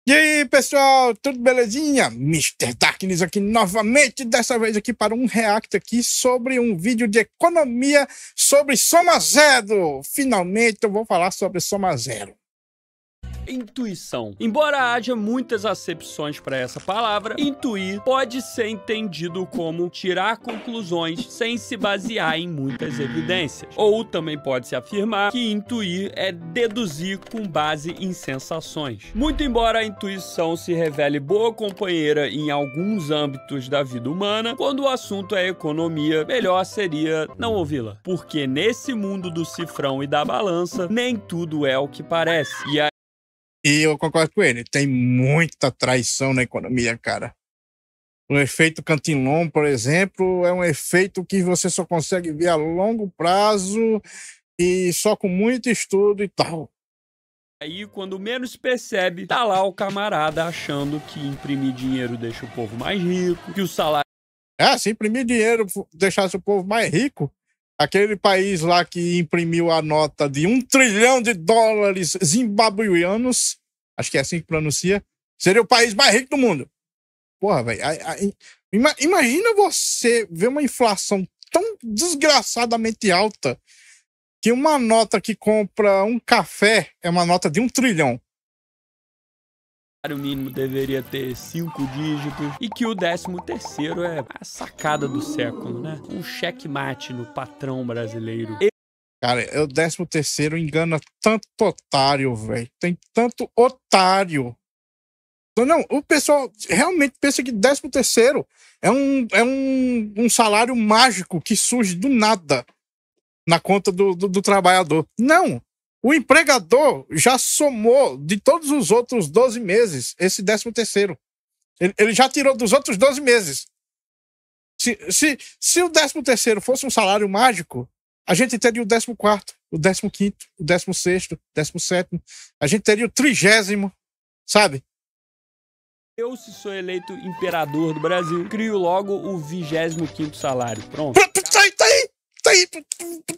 E aí, pessoal, tudo belezinha? Mister Darkness aqui novamente, dessa vez aqui para um react aqui sobre um vídeo de economia sobre Soma Zero. Finalmente eu vou falar sobre Soma Zero. Intuição. Embora haja muitas acepções para essa palavra, intuir pode ser entendido como tirar conclusões sem se basear em muitas evidências. Ou também pode-se afirmar que intuir é deduzir com base em sensações. Muito embora a intuição se revele boa companheira em alguns âmbitos da vida humana, quando o assunto é economia, melhor seria não ouvi-la. Porque nesse mundo do cifrão e da balança, nem tudo é o que parece. E eu concordo com ele, tem muita traição na economia, cara. O efeito Cantillon, por exemplo, é um efeito que você só consegue ver a longo prazo e só com muito estudo e tal. Aí, quando menos percebe, tá lá o camarada achando que imprimir dinheiro deixa o povo mais rico, que o salário... Se imprimir dinheiro deixasse o povo mais rico, aquele país lá que imprimiu a nota de $1 trilhão zimbabuianos, acho que é assim que pronuncia, seria o país mais rico do mundo. Porra, velho. Imagina você ver uma inflação tão desgraçadamente alta que uma nota que compra um café é uma nota de $1 trilhão. O mínimo deveria ter 5 dígitos e que o 13º é a sacada do século, né? Um checkmate no patrão brasileiro. Cara, o 13º engana tanto otário, velho. Tem tanto otário. Não, o pessoal realmente pensa que 13º é um salário mágico que surge do nada na conta do trabalhador. Não! O empregador já somou de todos os outros 12 meses esse 13º. Ele já tirou dos outros 12 meses. Se o 13º fosse um salário mágico, a gente teria o 14º, o 15º, o 16º, o 17º. A gente teria o 30º, sabe? Eu, se sou eleito imperador do Brasil, crio logo o 25º salário. Pronto. Tá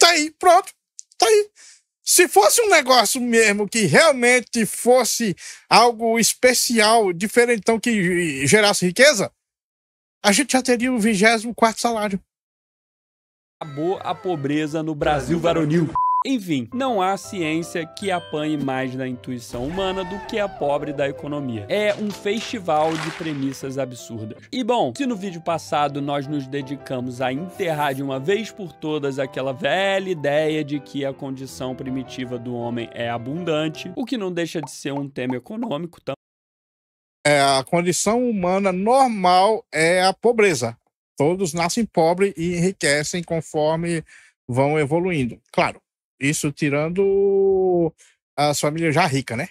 aí, pronto. Tá aí. Se fosse um negócio mesmo que realmente fosse algo especial, diferentão, que gerasse riqueza, a gente já teria o 24º salário. Acabou a pobreza no Brasil varonil. Enfim, não há ciência que apanhe mais da intuição humana do que a pobre da economia. É um festival de premissas absurdas. E bom, se no vídeo passado nós nos dedicamos a enterrar de uma vez por todas aquela velha ideia de que a condição primitiva do homem é abundante, o que não deixa de ser um tema econômico também. A condição humana normal é a pobreza. Todos nascem pobres e enriquecem conforme vão evoluindo. Claro. Isso tirando as famílias já ricas, né?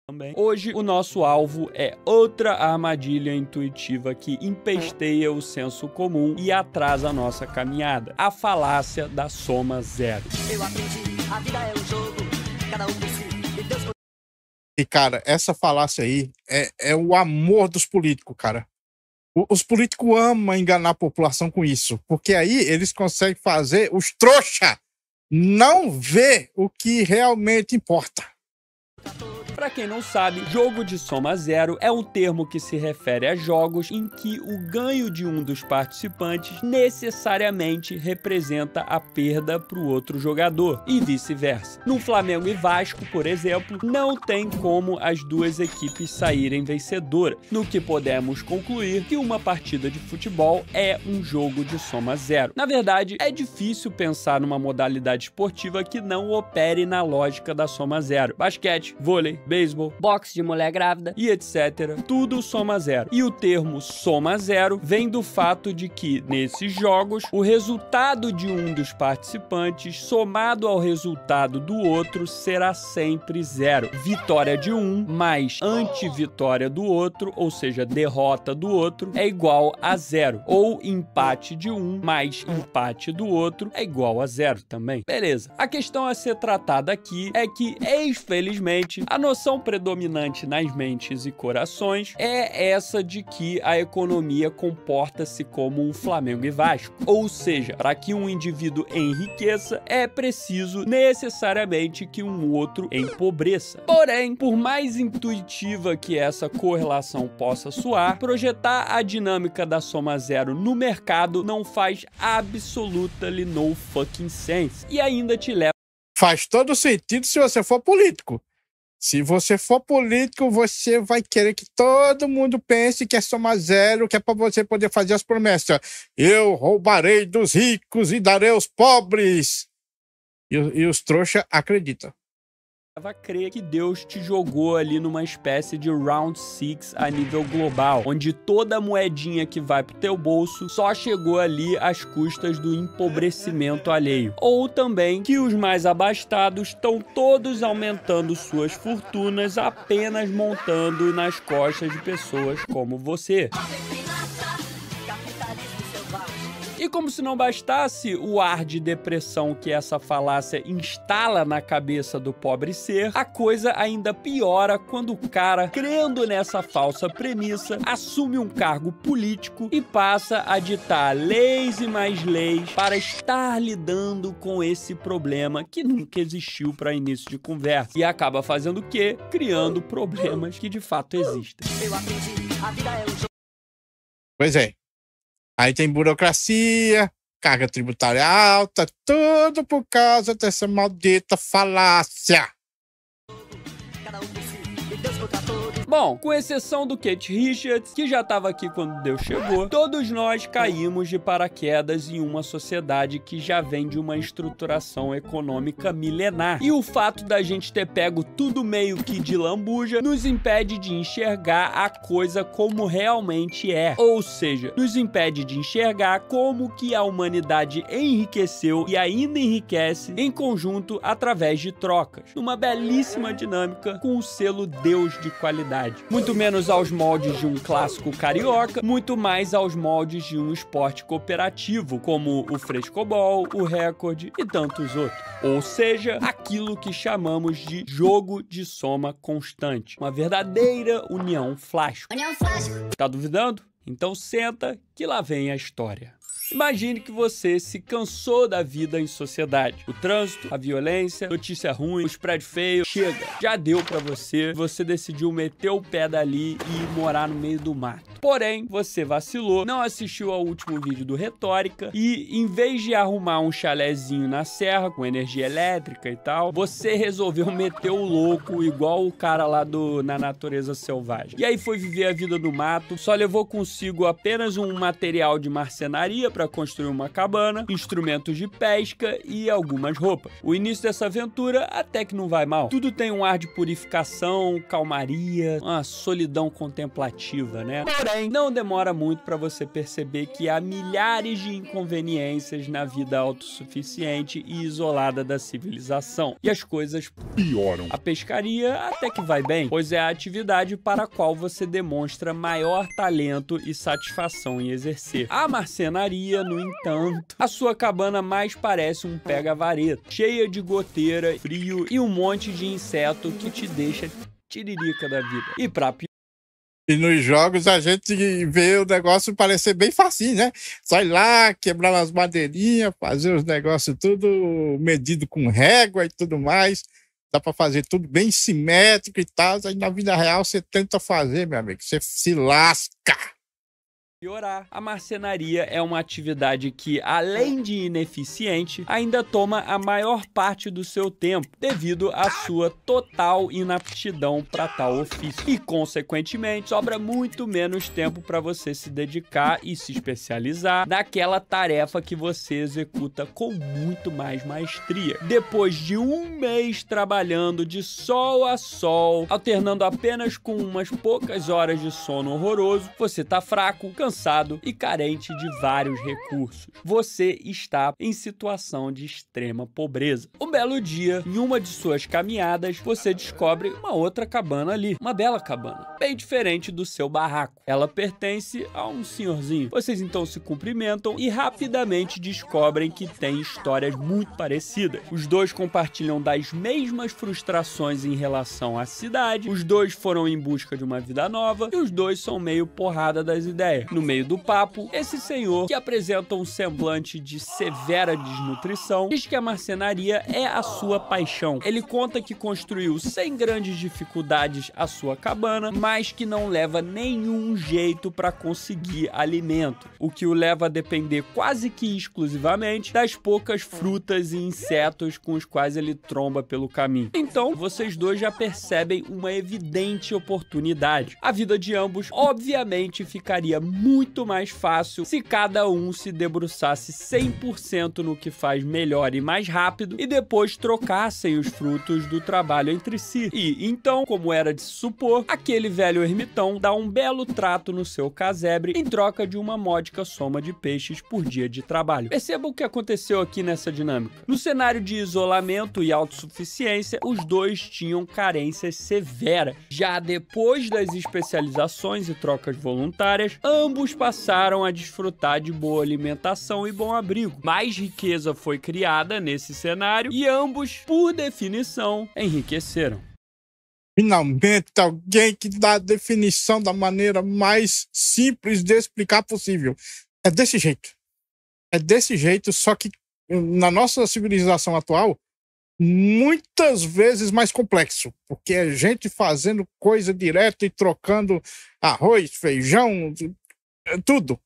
Também. Hoje, o nosso alvo é outra armadilha intuitiva que empesteia o senso comum e atrasa a nossa caminhada. A falácia da soma zero. Eu aprendi, a vida é um jogo, cada um por si, e Deus... E, cara, essa falácia aí é o amor dos políticos, cara. Os políticos amam enganar a população com isso, porque aí eles conseguem fazer os trouxa não vê o que realmente importa. Para quem não sabe, jogo de soma zero é um termo que se refere a jogos em que o ganho de um dos participantes necessariamente representa a perda para o outro jogador, e vice-versa. No Flamengo e Vasco, por exemplo, não tem como as duas equipes saírem vencedoras, no que podemos concluir que uma partida de futebol é um jogo de soma zero. Na verdade, é difícil pensar numa modalidade esportiva que não opere na lógica da soma zero. Basquete, vôlei, beisebol, boxe de mulher grávida e etc. Tudo soma zero. E o termo soma zero vem do fato de que, nesses jogos, o resultado de um dos participantes somado ao resultado do outro será sempre zero. Vitória de um mais anti-vitória do outro, ou seja, derrota do outro, é igual a zero. Ou empate de um mais empate do outro é igual a zero também. Beleza. A questão a ser tratada aqui é que, infelizmente, a noção noção predominante nas mentes e corações é essa de que a economia comporta-se como um Flamengo e Vasco. Ou seja, para que um indivíduo enriqueça, é preciso necessariamente que um outro empobreça. Porém, por mais intuitiva que essa correlação possa soar, projetar a dinâmica da soma zero no mercado não faz absolutely no fucking sense. E ainda te leva... Faz todo sentido se você for político. Se você for político, você vai querer que todo mundo pense que é soma zero, que é para você poder fazer as promessas. Eu roubarei dos ricos e darei aos pobres. E os trouxa acreditam. A crer que Deus te jogou ali numa espécie de round 6 a nível global, onde toda moedinha que vai pro teu bolso só chegou ali às custas do empobrecimento alheio. Ou também que os mais abastados estão todos aumentando suas fortunas apenas montando nas costas de pessoas como você. E como se não bastasse o ar de depressão que essa falácia instala na cabeça do pobre ser, a coisa ainda piora quando o cara, crendo nessa falsa premissa, assume um cargo político e passa a ditar leis e mais leis para estar lidando com esse problema que nunca existiu para início de conversa. E acaba fazendo o quê? Criando problemas que de fato existem. Pois é. Aí tem burocracia, carga tributária alta, tudo por causa dessa maldita falácia. Bom, com exceção do Keith Richards, que já estava aqui quando Deus chegou, todos nós caímos de paraquedas em uma sociedade que já vem de uma estruturação econômica milenar. E o fato da gente ter pego tudo meio que de lambuja nos impede de enxergar a coisa como realmente é. Ou seja, nos impede de enxergar como que a humanidade enriqueceu e ainda enriquece em conjunto através de trocas, numa belíssima dinâmica com o selo Deus de qualidade. Muito menos aos moldes de um clássico carioca, muito mais aos moldes de um esporte cooperativo, como o frescobol, o recorde e tantos outros. Ou seja, aquilo que chamamos de jogo de soma constante. Uma verdadeira união flástico. Tá duvidando? Então senta que lá vem a história. Imagine que você se cansou da vida em sociedade. O trânsito, a violência, notícia ruim, os prédios feios. Chega, já deu pra você. Você decidiu meter o pé dali e ir morar no meio do mato. Porém, você vacilou, não assistiu ao último vídeo do Retórica e, em vez de arrumar um chalezinho na serra com energia elétrica e tal, você resolveu meter o louco igual o cara lá Na Natureza Selvagem. E aí foi viver a vida no mato, só levou consigo apenas um material de marcenaria para construir uma cabana, instrumentos de pesca e algumas roupas. O início dessa aventura até que não vai mal. Tudo tem um ar de purificação, calmaria, uma solidão contemplativa, né? Porém, não demora muito para você perceber que há milhares de inconveniências na vida autossuficiente e isolada da civilização. E as coisas pioram. A pescaria até que vai bem, pois é a atividade para a qual você demonstra maior talento e satisfação em exercer. A marcenaria, no entanto, a sua cabana mais parece um pega-vareta, cheia de goteira, frio e um monte de inseto que te deixa tiririca da vida. E pra pior... E nos jogos a gente vê o negócio parecer bem facinho, né? Só ir lá, quebrar as madeirinhas, fazer os negócios tudo medido com régua e tudo mais. Dá pra fazer tudo bem simétrico e tal. Aí na vida real você tenta fazer, meu amigo, você se lasca. Piorar, a marcenaria é uma atividade que, além de ineficiente, ainda toma a maior parte do seu tempo, devido à sua total inaptidão para tal ofício. E, consequentemente, sobra muito menos tempo para você se dedicar e se especializar naquela tarefa que você executa com muito mais maestria. Depois de um mês trabalhando de sol a sol, alternando apenas com umas poucas horas de sono horroroso, você tá fraco, cansado cansado e carente de vários recursos. Você está em situação de extrema pobreza. Um belo dia, em uma de suas caminhadas, você descobre uma outra cabana ali, uma bela cabana, bem diferente do seu barraco. Ela pertence a um senhorzinho. Vocês então se cumprimentam e rapidamente descobrem que têm histórias muito parecidas. Os dois compartilham das mesmas frustrações em relação à cidade, os dois foram em busca de uma vida nova e os dois são meio porrada das ideias. No meio do papo, esse senhor, que apresenta um semblante de severa desnutrição, diz que a marcenaria é a sua paixão. Ele conta que construiu sem grandes dificuldades a sua cabana, mas que não leva nenhum jeito para conseguir alimento, o que o leva a depender quase que exclusivamente das poucas frutas e insetos com os quais ele tromba pelo caminho. Então, vocês dois já percebem uma evidente oportunidade. A vida de ambos, obviamente, ficaria muito mais fácil se cada um se debruçasse 100% no que faz melhor e mais rápido e depois trocassem os frutos do trabalho entre si. E, então, como era de se supor, aquele velho ermitão dá um belo trato no seu casebre em troca de uma módica soma de peixes por dia de trabalho. Perceba o que aconteceu aqui nessa dinâmica. No cenário de isolamento e autossuficiência, os dois tinham carências severas. Já depois das especializações e trocas voluntárias, ambos passaram a desfrutar de boa alimentação e bom abrigo. Mais riqueza foi criada nesse cenário e ambos, por definição, enriqueceram. Finalmente, alguém que dá a definição da maneira mais simples de explicar possível. É desse jeito. É desse jeito, só que na nossa civilização atual, muitas vezes mais complexo, porque é gente fazendo coisa direto e trocando arroz, feijão, tudo.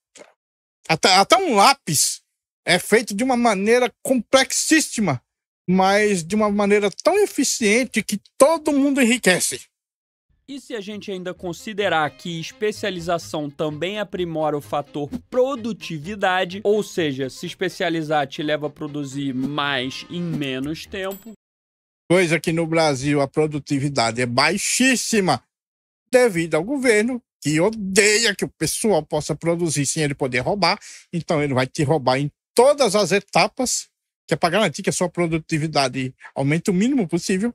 Até um lápis é feito de uma maneira complexíssima, mas de uma maneira tão eficiente que todo mundo enriquece. E se a gente ainda considerar que especialização também aprimora o fator produtividade, ou seja, se especializar te leva a produzir mais em menos tempo. Coisa que no Brasil a produtividade é baixíssima devido ao governo, que odeia que o pessoal possa produzir sem ele poder roubar. Então ele vai te roubar em todas as etapas, que é para garantir que a sua produtividade aumente o mínimo possível.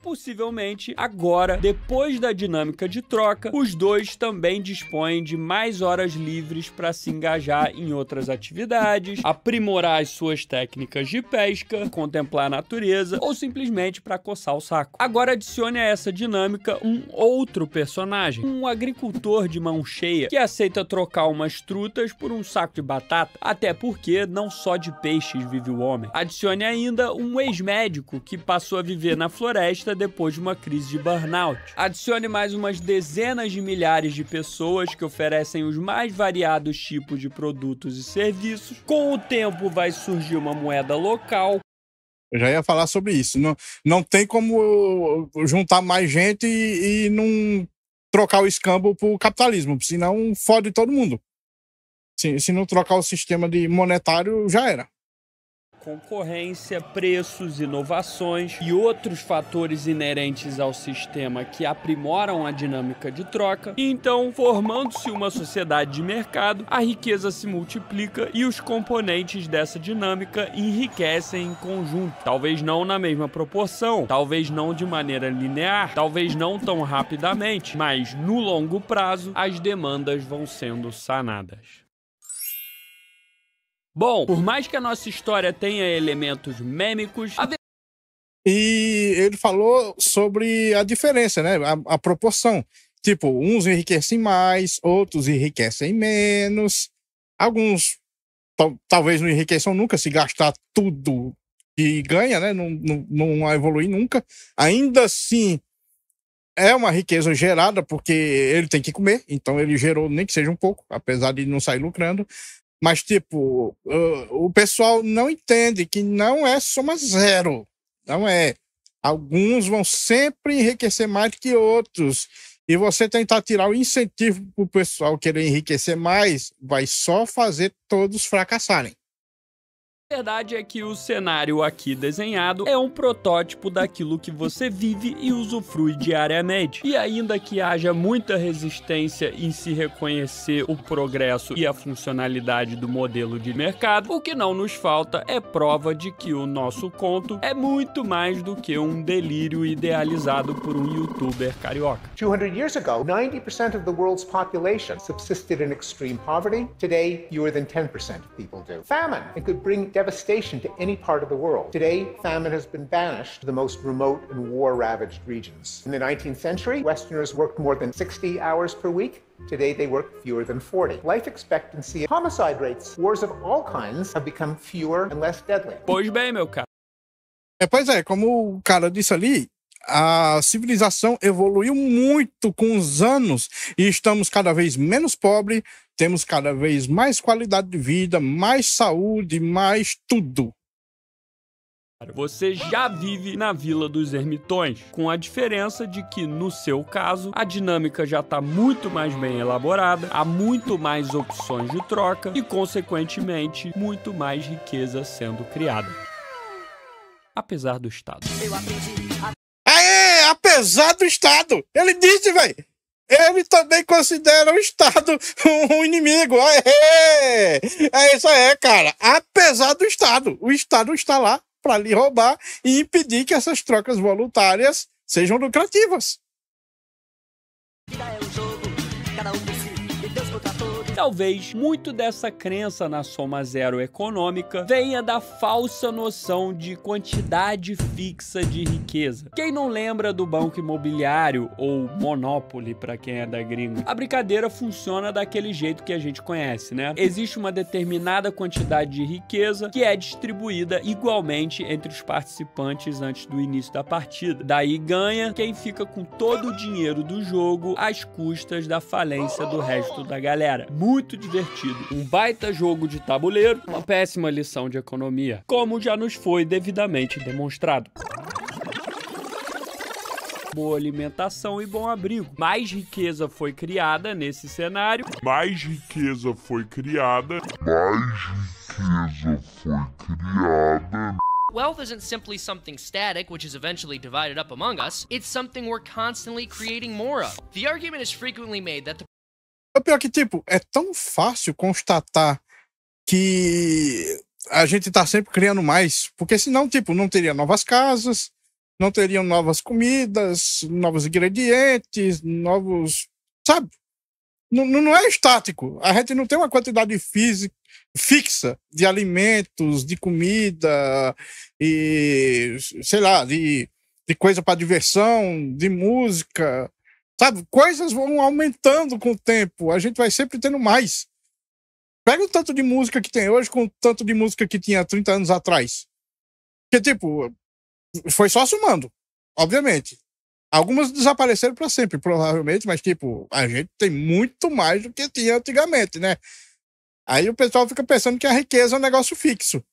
Possivelmente, agora, depois da dinâmica de troca, os dois também dispõem de mais horas livres para se engajar em outras atividades, aprimorar as suas técnicas de pesca, contemplar a natureza ou simplesmente para coçar o saco. Agora adicione a essa dinâmica um outro personagem, um agricultor de mão cheia que aceita trocar umas trutas por um saco de batata, até porque não só de peixes vive o homem. Adicione ainda um ex-médico que passou a viver na floresta depois de uma crise de burnout. Adicione mais umas dezenas de milhares de pessoas que oferecem os mais variados tipos de produtos e serviços. Com o tempo vai surgir uma moeda local. Eu já ia falar sobre isso. Não tem como juntar mais gente e não trocar o escambo pro capitalismo, senão fode todo mundo. Se não trocar o sistema de monetário, já era. Concorrência, preços, inovações e outros fatores inerentes ao sistema que aprimoram a dinâmica de troca. Então, formando-se uma sociedade de mercado, a riqueza se multiplica e os componentes dessa dinâmica enriquecem em conjunto. Talvez não na mesma proporção, talvez não de maneira linear, talvez não tão rapidamente, mas no longo prazo as demandas vão sendo sanadas. Bom, por mais que a nossa história tenha elementos mêmicos... E ele falou sobre a diferença, né? A proporção. Tipo, uns enriquecem mais, outros enriquecem menos. Alguns talvez não enriqueçam nunca, se gastar tudo que ganha, né? Não vai evoluir nunca. Ainda assim, é uma riqueza gerada porque ele tem que comer. Então ele gerou nem que seja um pouco, apesar de não sair lucrando. Mas, tipo, o pessoal não entende que não é soma zero. Não é. Alguns vão sempre enriquecer mais que outros. E você tentar tirar o incentivo para o pessoal querer enriquecer mais, vai só fazer todos fracassarem. A verdade é que o cenário aqui desenhado é um protótipo daquilo que você vive e usufrui diariamente. E ainda que haja muita resistência em se reconhecer o progresso e a funcionalidade do modelo de mercado, o que não nos falta é prova de que o nosso conto é muito mais do que um delírio idealizado por um youtuber carioca. 200 years ago, 90% of the world's population subsisted in extreme poverty. Today, fewer than 10% of people do. Famine, it could bring devastation to any part of the world. Today, famine has been banished to the most remote and war-ravaged regions. In the 19th century, Westerners worked more than 60 hours per week. Today, they work fewer than 40. Life expectancy, homicide rates, wars of all kinds have become fewer and less deadly. Pois bem, meu cara. Pois é, como o cara disse ali, a civilização evoluiu muito com os anos e estamos cada vez menos pobres, temos cada vez mais qualidade de vida, mais saúde, mais tudo. Você já vive na Vila dos Ermitões, com a diferença de que, no seu caso, a dinâmica já está muito mais bem elaborada, há muito mais opções de troca e, consequentemente, muito mais riqueza sendo criada. Apesar do Estado. Apesar do Estado! Ele disse, velho! Ele também considera o Estado um inimigo. É isso aí, cara. Apesar do Estado. O Estado está lá para lhe roubar e impedir que essas trocas voluntárias sejam lucrativas. Talvez muito dessa crença na soma zero econômica venha da falsa noção de quantidade fixa de riqueza. Quem não lembra do Banco Imobiliário ou Monopoly para quem é da gringa? A brincadeira funciona daquele jeito que a gente conhece, né? Existe uma determinada quantidade de riqueza que é distribuída igualmente entre os participantes antes do início da partida. Daí ganha quem fica com todo o dinheiro do jogo às custas da falência do resto da galera. Muito divertido. Um baita jogo de tabuleiro, uma péssima lição de economia, como já nos foi devidamente demonstrado. Boa alimentação e bom abrigo. Mais riqueza foi criada nesse cenário. Wealth isn't simply something static, which is eventually divided up among us. It's something we're constantly creating more of. The argument is frequently made that the O pior que, tipo, é tão fácil constatar que a gente tá sempre criando mais, porque senão, tipo, não teria novas casas, não teriam novas comidas, novos ingredientes, novos... Sabe? Não é estático. A gente não tem uma quantidade fixa de alimentos, de comida e, sei lá, de coisa para diversão, de música... Sabe? Coisas vão aumentando com o tempo. A gente vai sempre tendo mais. Pega o tanto de música que tem hoje com o tanto de música que tinha 30 anos atrás. Porque, tipo, foi só somando. Obviamente. Algumas desapareceram para sempre, provavelmente. Mas, tipo, a gente tem muito mais do que tinha antigamente, né? Aí o pessoal fica pensando que a riqueza é um negócio fixo.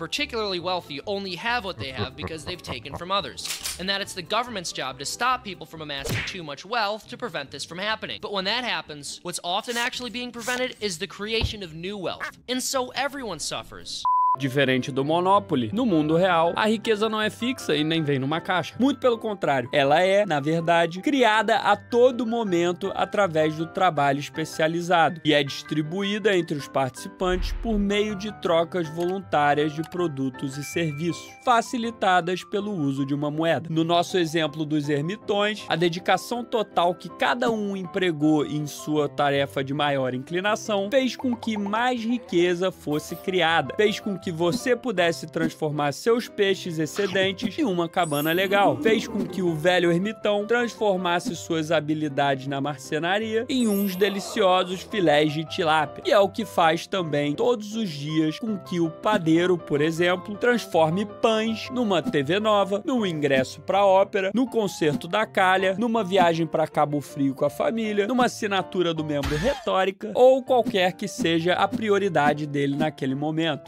particularly wealthy only have what they have because they've taken from others, and that it's the government's job to stop people from amassing too much wealth to prevent this from happening. But when that happens, what's often actually being prevented is the creation of new wealth, and so everyone suffers. Diferente do Monopoly, no mundo real, a riqueza não é fixa e nem vem numa caixa. Muito pelo contrário, ela é, na verdade, criada a todo momento através do trabalho especializado e é distribuída entre os participantes por meio de trocas voluntárias de produtos e serviços, facilitadas pelo uso de uma moeda. No nosso exemplo dos ermitões, a dedicação total que cada um empregou em sua tarefa de maior inclinação fez com que mais riqueza fosse criada, fez com que você pudesse transformar seus peixes excedentes em uma cabana legal. Fez com que o velho ermitão transformasse suas habilidades na marcenaria em uns deliciosos filés de tilápia. E é o que faz também todos os dias com que o padeiro, por exemplo, transforme pães numa TV nova, num ingresso para ópera, no concerto da calha, numa viagem para Cabo Frio com a família, numa assinatura do membro retórica ou qualquer que seja a prioridade dele naquele momento.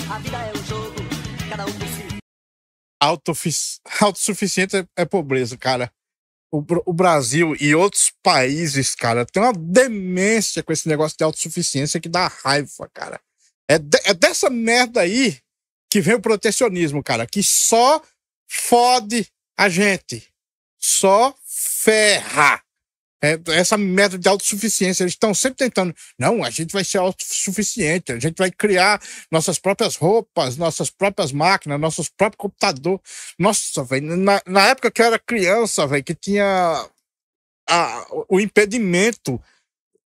A vida é um jogo, cada um por si. Autossuficiente é pobreza, cara. O Brasil e outros países, cara, tem uma demência com esse negócio de autossuficiência que dá raiva, cara. É dessa merda aí que vem o protecionismo, cara, que só fode a gente. Só ferra. Essa merda de autossuficiência. Eles estão sempre tentando. Não, a gente vai ser autossuficiente. A gente vai criar nossas próprias roupas, nossas próprias máquinas, nossos próprios computadores. Nossa, velho. Na época que eu era criança, velho, que tinha o impedimento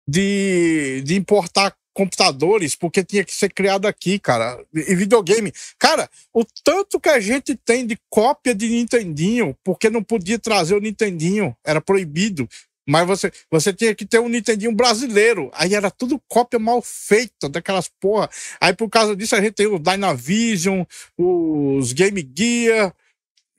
de importar computadores, porque tinha que ser criado aqui, cara. E videogame. Cara, o tanto que a gente tem de cópia de Nintendinho, porque não podia trazer o Nintendinho, era proibido. Mas você tinha que ter um Nintendinho brasileiro. Aí era tudo cópia mal feita daquelas porra. Aí por causa disso a gente tem o Dynavision, os Game Gear.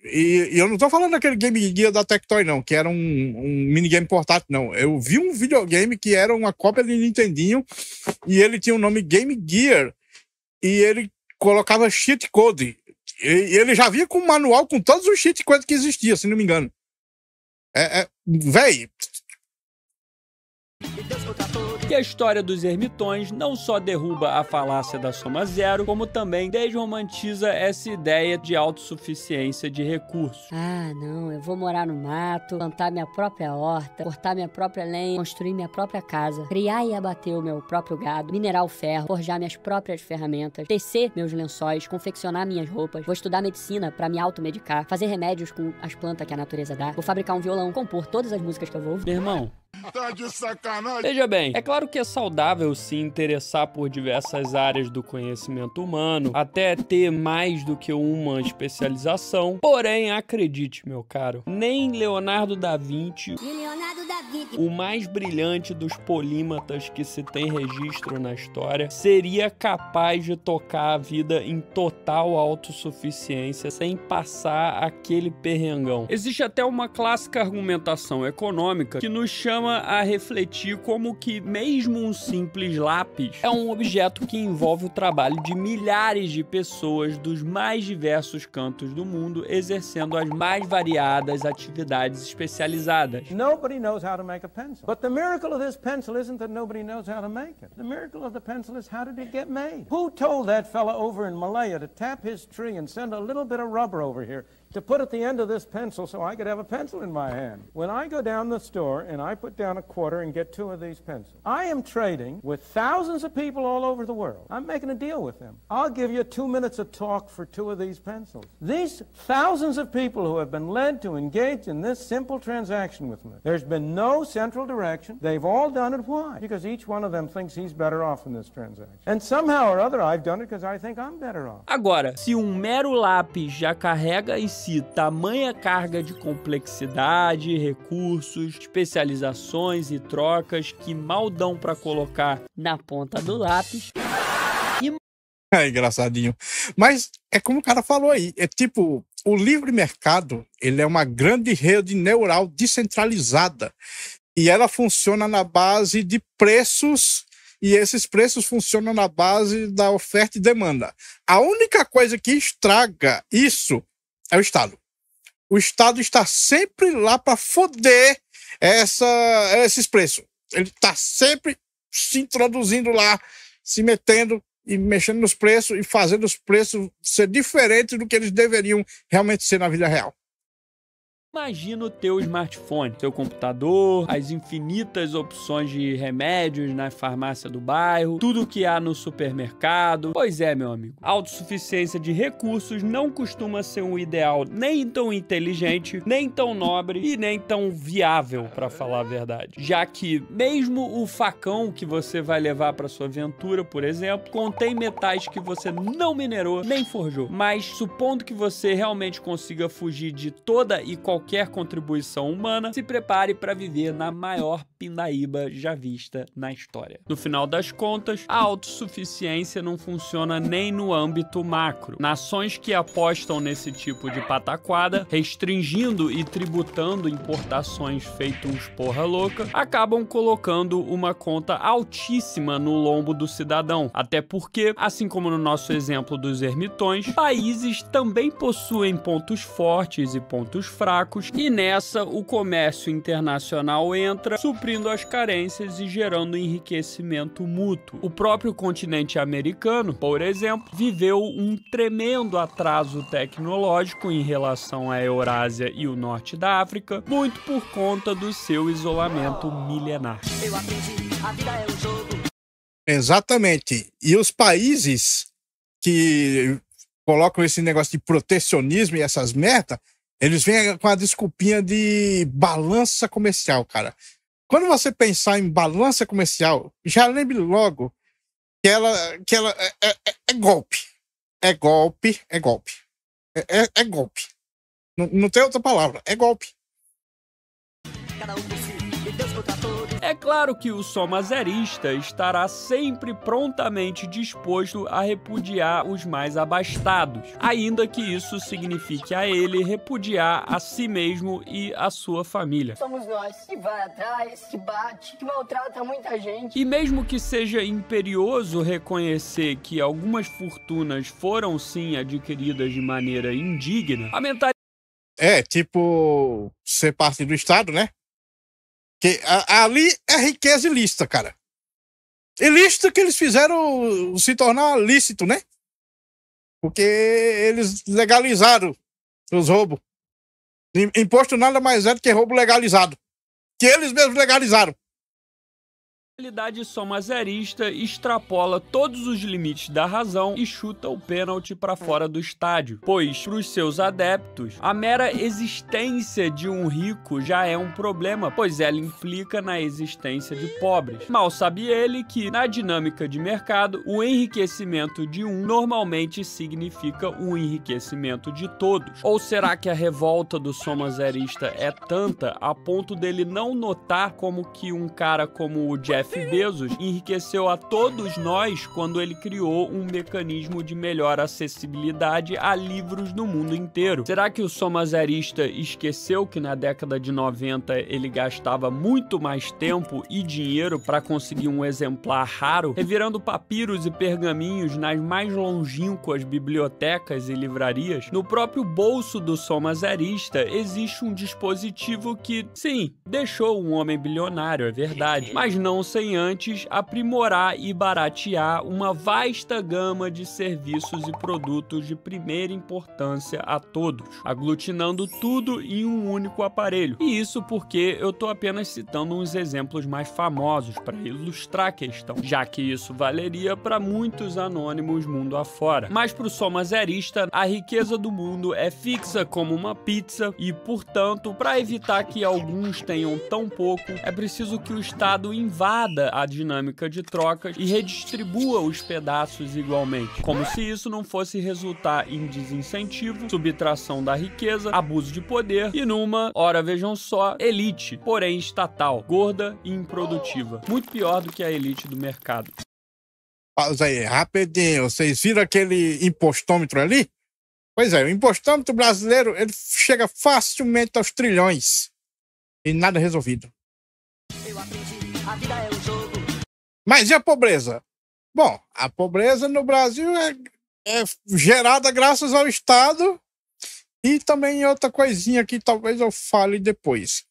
E eu não tô falando daquele Game Gear da Tectoy, não, que era um minigame portátil, não. Eu vi um videogame que era uma cópia de Nintendinho e ele tinha o nome Game Gear e ele colocava cheat code. E ele já vinha com um manual com todos os cheat codes que existiam, se não me engano. Véi. E a história dos ermitões não só derruba a falácia da soma zero, como também desromantiza essa ideia de autossuficiência de recursos. Ah, não, eu vou morar no mato, plantar minha própria horta, cortar minha própria lenha, construir minha própria casa, criar e abater o meu próprio gado, minerar o ferro, forjar minhas próprias ferramentas, tecer meus lençóis, confeccionar minhas roupas, vou estudar medicina pra me automedicar, fazer remédios com as plantas que a natureza dá, vou fabricar um violão, compor todas as músicas que eu vou ouvir. Meu irmão, Tá de sacanagem. veja bem, é claro que é saudável se interessar por diversas áreas do conhecimento humano, até ter mais do que uma especialização. Porém, acredite, meu caro, nem Leonardo da Vinci, o mais brilhante dos polímatas que se tem registro na história, seria capaz de tocar a vida em total autossuficiência sem passar aquele perrengão. Existe até uma clássica argumentação econômica que nos chama a refletir como que mesmo um simples lápis é um objeto que envolve o trabalho de milhares de pessoas dos mais diversos cantos do mundo, exercendo as mais variadas atividades especializadas. Nobody knows how to make a pencil. But the miracle of this pencil isn't that nobody knows how to make it. The miracle of the pencil is how did it get made? Who told that fella over in Malaya to tap his tree and send a little bit of rubber over here to put at the end of this pencil so I could have a pencil in my hand? When I go down the store and I put down a quarter and get 2 of these pencils, I am trading with thousands of people all over the world. I'm making a deal with them. I'll give you 2 minutes of talk for 2 of these pencils. These thousands of people who have been led to engage in this simple transaction with me, there's been no central direction. They've all done it. Why? Because each one of them thinks he's better off in this transaction. And somehow or other I've done it because I think I'm better off. Agora, se um mero lápis já carrega em si tamanha carga de complexidade, recursos, especializações e trocas que mal dão pra colocar na ponta do lápis. É engraçadinho. Mas é como o cara falou aí, é tipo, o livre mercado, ele é uma grande rede neural descentralizada e ela funciona na base de preços e esses preços funcionam na base da oferta e demanda. A única coisa que estraga isso é o Estado. O Estado está sempre lá para foder esses preços. Ele está sempre se introduzindo lá, se metendo e mexendo nos preços e fazendo os preços ser diferentes do que eles deveriam realmente ser na vida real. Imagina o teu smartphone, teu computador, as infinitas opções de remédios na farmácia do bairro, tudo que há no supermercado. Pois é, meu amigo, a autossuficiência de recursos não costuma ser um ideal nem tão inteligente, nem tão nobre e nem tão viável, para falar a verdade. Já que mesmo o facão que você vai levar para sua aventura, por exemplo, contém metais que você não minerou nem forjou. Mas supondo que você realmente consiga fugir de toda e qualquer contribuição humana, se prepare para viver na maior pindaíba já vista na história. No final das contas, a autossuficiência não funciona nem no âmbito macro. Nações que apostam nesse tipo de pataquada, restringindo e tributando importações feito uns porra louca, acabam colocando uma conta altíssima no lombo do cidadão. Até porque, assim como no nosso exemplo dos ermitões, países também possuem pontos fortes e pontos fracos, e nessa o comércio internacional entra, suprindo suprindo as carências e gerando enriquecimento mútuo. O próprio continente americano, por exemplo, viveu um tremendo atraso tecnológico em relação à Eurásia e o norte da África, muito por conta do seu isolamento milenar. Eu aprendi, a vida é um jogo. Exatamente. E os países que colocam esse negócio de protecionismo e essas merda, eles vêm com a desculpinha de balança comercial, cara. Quando você pensar em balança comercial, já lembre logo que ela é golpe. É golpe, é golpe. É golpe. Não tem outra palavra, é golpe. Cada um por si, e Deus contra todos. É claro que o somazerista estará sempre prontamente disposto a repudiar os mais abastados, ainda que isso signifique a ele repudiar a si mesmo e a sua família. Somos nós que vai atrás, que bate, que maltrata muita gente. E mesmo que seja imperioso reconhecer que algumas fortunas foram sim adquiridas de maneira indigna, a mentalidade Tipo, ser parte do Estado, né? Que ali é riqueza ilícita, cara. Ilícita que eles fizeram se tornar lícito, né? Porque eles legalizaram os roubos. Imposto nada mais é do que roubo legalizado. Que eles mesmos legalizaram. A realidade somazerista extrapola todos os limites da razão e chuta o pênalti para fora do estádio, pois, para os seus adeptos, a mera existência de um rico já é um problema, pois ela implica na existência de pobres. Mal sabe ele que, na dinâmica de mercado, o enriquecimento de um normalmente significa o enriquecimento de todos. Ou será que a revolta do somazerista é tanta a ponto dele não notar como que um cara como o Jeff Bezos enriqueceu a todos nós quando ele criou um mecanismo de melhor acessibilidade a livros no mundo inteiro? Será que o somazerista esqueceu que na década de 90 ele gastava muito mais tempo e dinheiro para conseguir um exemplar raro, revirando papiros e pergaminhos nas mais longínquas bibliotecas e livrarias? No próprio bolso do somazerista existe um dispositivo que, sim, deixou um homem bilionário, é verdade, mas não sem antes aprimorar e baratear uma vasta gama de serviços e produtos de primeira importância a todos, aglutinando tudo em um único aparelho. E isso porque eu tô apenas citando uns exemplos mais famosos para ilustrar a questão, já que isso valeria para muitos anônimos mundo afora. Mas para o somazerista, a riqueza do mundo é fixa como uma pizza e, portanto, para evitar que alguns tenham tão pouco, é preciso que o Estado invada a dinâmica de trocas e redistribua os pedaços igualmente, como se isso não fosse resultar em desincentivo, subtração da riqueza, abuso de poder e numa, ora vejam só, elite, porém estatal, gorda e improdutiva, muito pior do que a elite do mercado. Pausa aí, rapidinho. Vocês viram aquele impostômetro ali? Pois é, o impostômetro brasileiro, ele chega facilmente aos trilhões e nada resolvido. Eu aprendi, a vida é um jogo. Mas e a pobreza? Bom, a pobreza no Brasil é gerada graças ao Estado e também outra coisinha que talvez eu fale depois.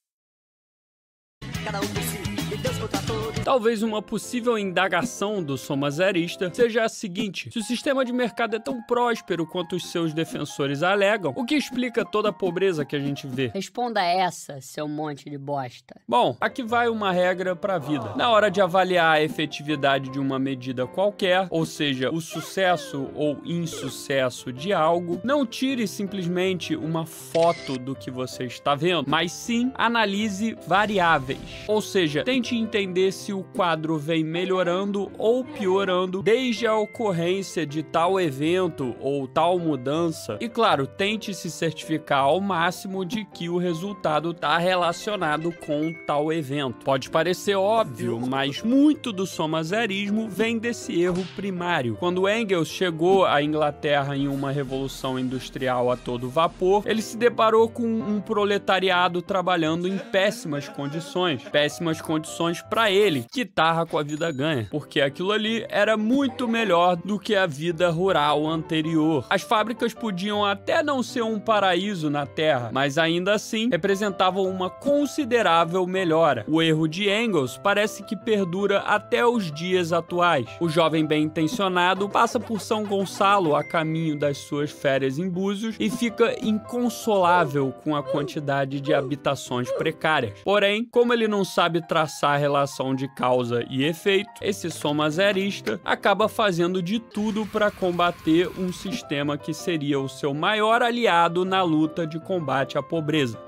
Cada um por si, e Deus contra todos. Talvez uma possível indagação do somazerista seja a seguinte: se o sistema de mercado é tão próspero quanto os seus defensores alegam, o que explica toda a pobreza que a gente vê? Responda essa, seu monte de bosta. Bom, aqui vai uma regra para a vida. Na hora de avaliar a efetividade de uma medida qualquer, ou seja, o sucesso ou insucesso de algo, não tire simplesmente uma foto do que você está vendo, mas sim analise variáveis. Ou seja, tente entender se o quadro vem melhorando ou piorando desde a ocorrência de tal evento ou tal mudança. E claro, tente se certificar ao máximo de que o resultado está relacionado com tal evento. Pode parecer óbvio, mas muito do somazerismo vem desse erro primário. Quando Engels chegou à Inglaterra em uma revolução industrial a todo vapor, ele se deparou com um proletariado trabalhando em péssimas condições para ele, foi guitarra com a vida ganha, porque aquilo ali era muito melhor do que a vida rural anterior. As fábricas podiam até não ser um paraíso na Terra, mas ainda assim representavam uma considerável melhora. O erro de Engels parece que perdura até os dias atuais. O jovem bem-intencionado passa por São Gonçalo a caminho das suas férias em Búzios e fica inconsolável com a quantidade de habitações precárias. Porém, como ele não sabe traçar a relação de causa e efeito, esse somazerista acaba fazendo de tudo para combater um sistema que seria o seu maior aliado na luta de combate à pobreza.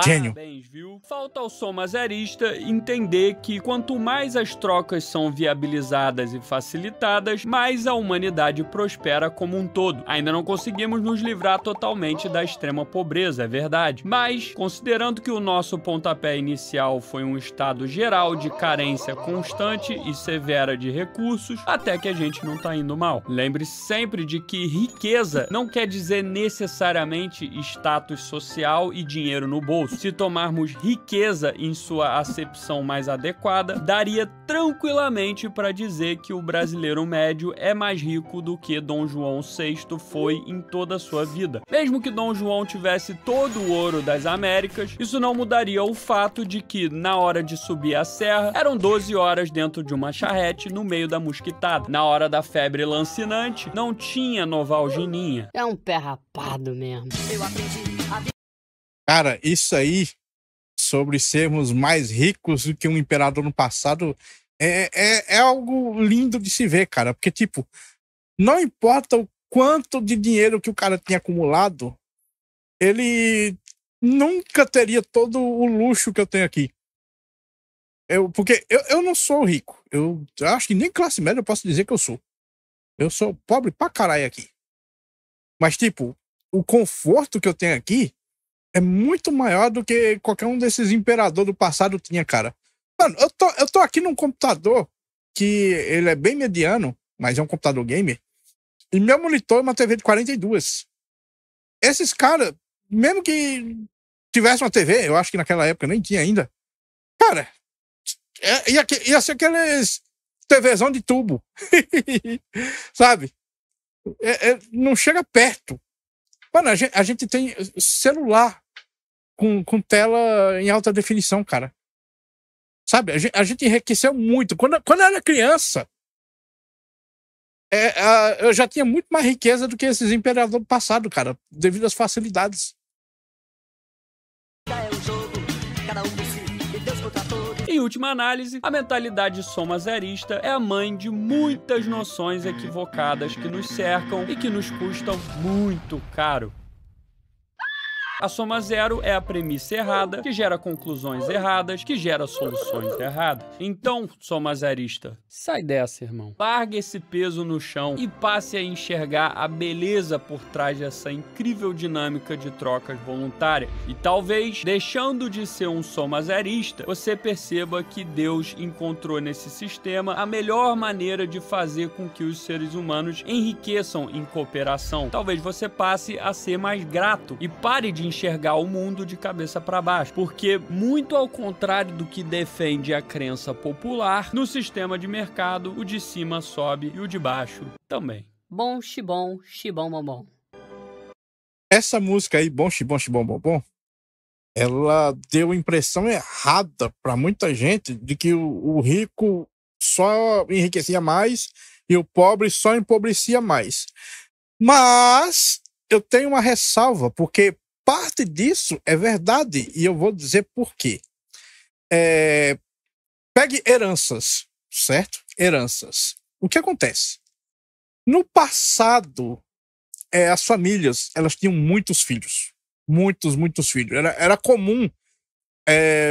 Gênio. Parabéns, viu? Falta ao somazerista entender que quanto mais as trocas são viabilizadas e facilitadas, mais a humanidade prospera como um todo. Ainda não conseguimos nos livrar totalmente da extrema pobreza, é verdade. Mas, considerando que o nosso pontapé inicial foi um estado geral de carência constante e severa de recursos, até que a gente não tá indo mal. Lembre-se sempre de que riqueza não quer dizer necessariamente status social e dinheiro no bolso. Se tomarmos riqueza em sua acepção mais adequada, daria tranquilamente para dizer que o brasileiro médio é mais rico do que Dom João VI foi em toda a sua vida. Mesmo que Dom João tivesse todo o ouro das Américas, isso não mudaria o fato de que, na hora de subir a serra, eram 12 horas dentro de uma charrete no meio da mosquitada. Na hora da febre lancinante, não tinha Novalgininha. É um pé rapado mesmo. Eu aprendi a Cara, isso aí, sobre sermos mais ricos do que um imperador no passado, é algo lindo de se ver, cara. Porque, tipo, não importa o quanto de dinheiro que o cara tinha acumulado, ele nunca teria todo o luxo que eu tenho aqui. Porque eu não sou rico. Eu acho que nem classe média eu posso dizer que eu sou. Eu sou pobre pra caralho aqui. Mas, tipo, o conforto que eu tenho aqui é muito maior do que qualquer um desses imperadores do passado tinha, cara. Mano, eu tô aqui num computador que ele é bem mediano, mas é um computador gamer, e meu monitor é uma TV de 42. Esses caras, mesmo que tivesse uma TV, eu acho que naquela época nem tinha ainda, cara, ia ser aqueles TVzão de tubo. Sabe? Não chega perto. Mano, a gente tem celular com tela em alta definição, cara. Sabe? A gente enriqueceu muito. Quando eu era criança, eu já tinha muito mais riqueza do que esses imperadores do passado, cara, devido às facilidades. é um jogo, cada um por si, e Deus contra todos. Em última análise, a mentalidade somazerista é a mãe de muitas noções equivocadas que nos cercam e que nos custam muito caro. A soma zero é a premissa errada, que gera conclusões erradas, que gera soluções erradas. Então, somazerista, sai dessa, irmão. Largue esse peso no chão e passe a enxergar a beleza por trás dessa incrível dinâmica de trocas voluntárias. E talvez, deixando de ser um somazerista, você perceba que Deus encontrou nesse sistema a melhor maneira de fazer com que os seres humanos enriqueçam em cooperação. Talvez você passe a ser mais grato e pare de enxergar o mundo de cabeça para baixo, porque muito ao contrário do que defende a crença popular, no sistema de mercado o de cima sobe e o de baixo também. Bom, xibom, xibom, bombom. Essa música aí, Bom Xibom Xibom Bom Bom, ela deu impressão errada para muita gente de que o rico só enriquecia mais e o pobre só empobrecia mais. Mas eu tenho uma ressalva, porque parte disso é verdade, e eu vou dizer por quê. Pegue heranças, certo? Heranças. O que acontece? No passado, as famílias, elas tinham muitos filhos. Muitos filhos. Era comum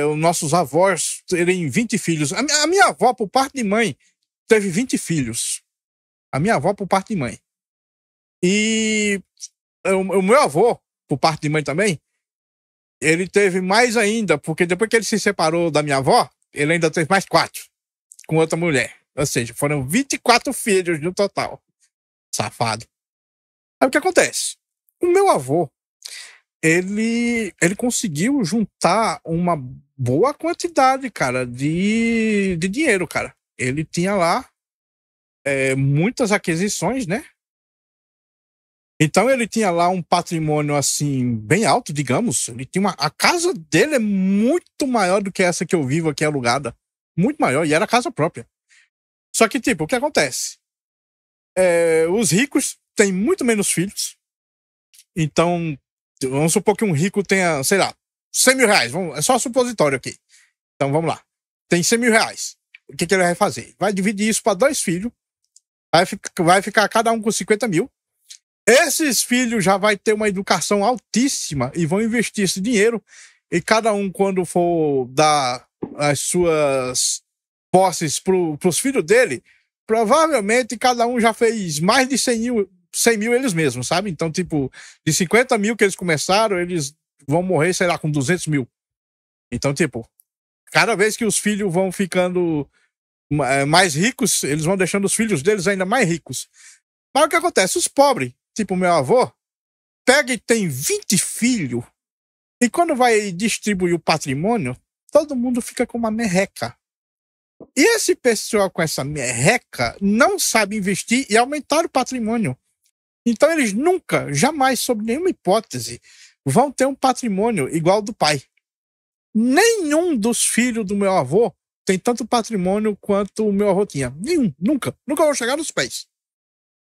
os nossos avós terem 20 filhos. A minha avó, por parte de mãe, teve 20 filhos. A minha avó, por parte de mãe. E o meu avô, por parte de mãe também, ele teve mais ainda, porque depois que ele se separou da minha avó, ele ainda teve mais 4 com outra mulher. Ou seja, foram 24 filhos no total. Safado. Aí o que acontece? O meu avô, ele conseguiu juntar uma boa quantidade, cara, de dinheiro, cara. Ele tinha lá muitas aquisições, né? Então ele tinha lá um patrimônio, assim, bem alto, digamos. Ele tinha a casa dele é muito maior do que essa que eu vivo aqui alugada. Muito maior, e era casa própria. Só que, tipo, o que acontece? Os ricos têm muito menos filhos. Então, vamos supor que um rico tenha, sei lá, 100 mil reais. É só supositório aqui. Então, vamos lá. Tem 100 mil reais. O que ele vai fazer? Vai dividir isso para 2 filhos. Vai ficar cada um com 50 mil. Esses filhos já vai ter uma educação altíssima e vão investir esse dinheiro. E cada um, quando for dar as suas posses para os filhos dele, provavelmente cada um já fez mais de 100 mil eles mesmos, sabe? Então, tipo, de 50 mil que eles começaram, eles vão morrer, sei lá, com 200 mil. Então, tipo, cada vez que os filhos vão ficando mais ricos, eles vão deixando os filhos deles ainda mais ricos. Mas o que acontece? Os pobres, tipo meu avô, pega e tem 20 filhos, e quando vai distribuir o patrimônio, todo mundo fica com uma merreca. E esse pessoal com essa merreca não sabe investir e aumentar o patrimônio. Então eles nunca, jamais, sob nenhuma hipótese, vão ter um patrimônio igual ao do pai. Nenhum dos filhos do meu avô tem tanto patrimônio quanto o meu avô tinha. Nenhum, nunca. Nunca vão chegar nos pés.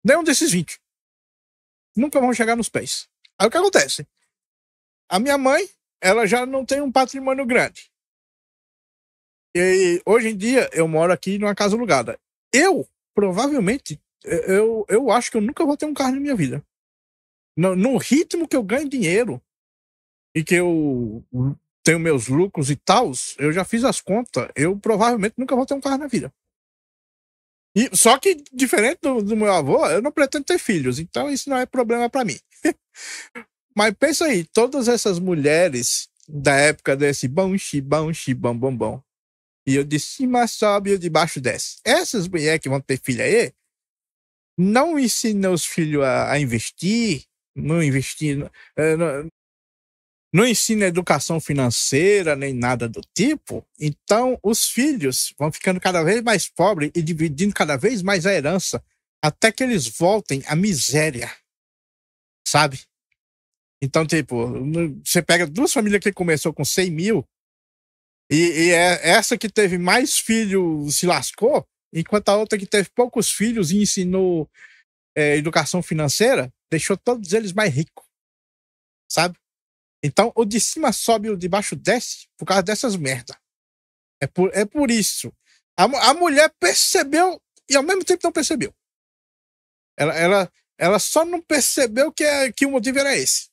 Nenhum desses 20. Nunca vão chegar nos pés. Aí o que acontece? A minha mãe, ela já não tem um patrimônio grande. E hoje em dia eu moro aqui numa casa alugada. Provavelmente, eu acho que eu nunca vou ter um carro na minha vida. No ritmo que eu ganho dinheiro e que eu tenho meus lucros e tal, eu já fiz as contas, eu provavelmente nunca vou ter um carro na vida. E, só que, diferente do meu avô, eu não pretendo ter filhos, então isso não é problema pra mim. Mas pensa aí, todas essas mulheres da época desse bom, bom, e eu de cima sobe e eu de baixo desce. Essas mulheres que vão ter filho aí, não ensinam os filhos a investir, não ensina educação financeira, nem nada do tipo. Então, os filhos vão ficando cada vez mais pobres e dividindo cada vez mais a herança, até que eles voltem à miséria, sabe? Então, tipo, você pega 2 famílias que começou com 100 mil, e essa que teve mais filhos se lascou, enquanto a outra que teve poucos filhos e ensinou educação financeira, deixou todos eles mais ricos, sabe? Então, o de cima sobe e o de baixo desce por causa dessas merda. É por isso. A mulher percebeu e ao mesmo tempo não percebeu. Ela só não percebeu que o motivo era esse.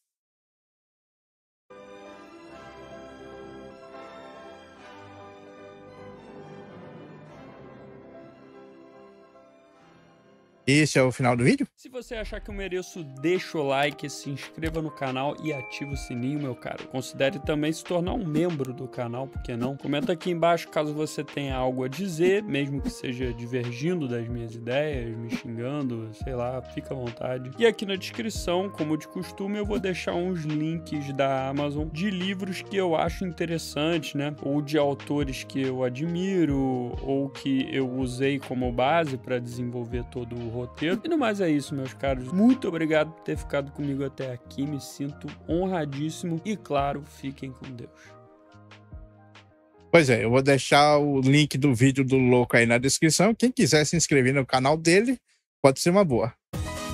Esse é o final do vídeo? Se você achar que eu mereço, deixa o like, se inscreva no canal e ativa o sininho, meu caro. Considere também se tornar um membro do canal, por que não? Comenta aqui embaixo caso você tenha algo a dizer, mesmo que seja divergindo das minhas ideias, me xingando, sei lá, fica à vontade. E aqui na descrição, como de costume, eu vou deixar uns links da Amazon de livros que eu acho interessantes, né? Ou de autores que eu admiro, ou que eu usei como base para desenvolver todo o roteiro. E no mais é isso, meus caros. Muito obrigado por ter ficado comigo até aqui. Me sinto honradíssimo. E claro, fiquem com Deus. Pois é, eu vou deixar o link do vídeo do louco aí na descrição. Quem quiser se inscrever no canal dele, pode ser uma boa.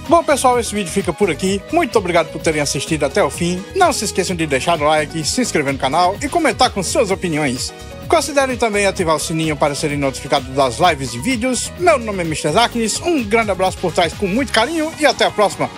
Bom, pessoal, esse vídeo fica por aqui. Muito obrigado por terem assistido até o fim. Não se esqueçam de deixar o like, se inscrever no canal e comentar com suas opiniões. Considerem também ativar o sininho para serem notificados das lives e vídeos. Meu nome é Mr. Darkness, um grande abraço por trás com muito carinho e até a próxima.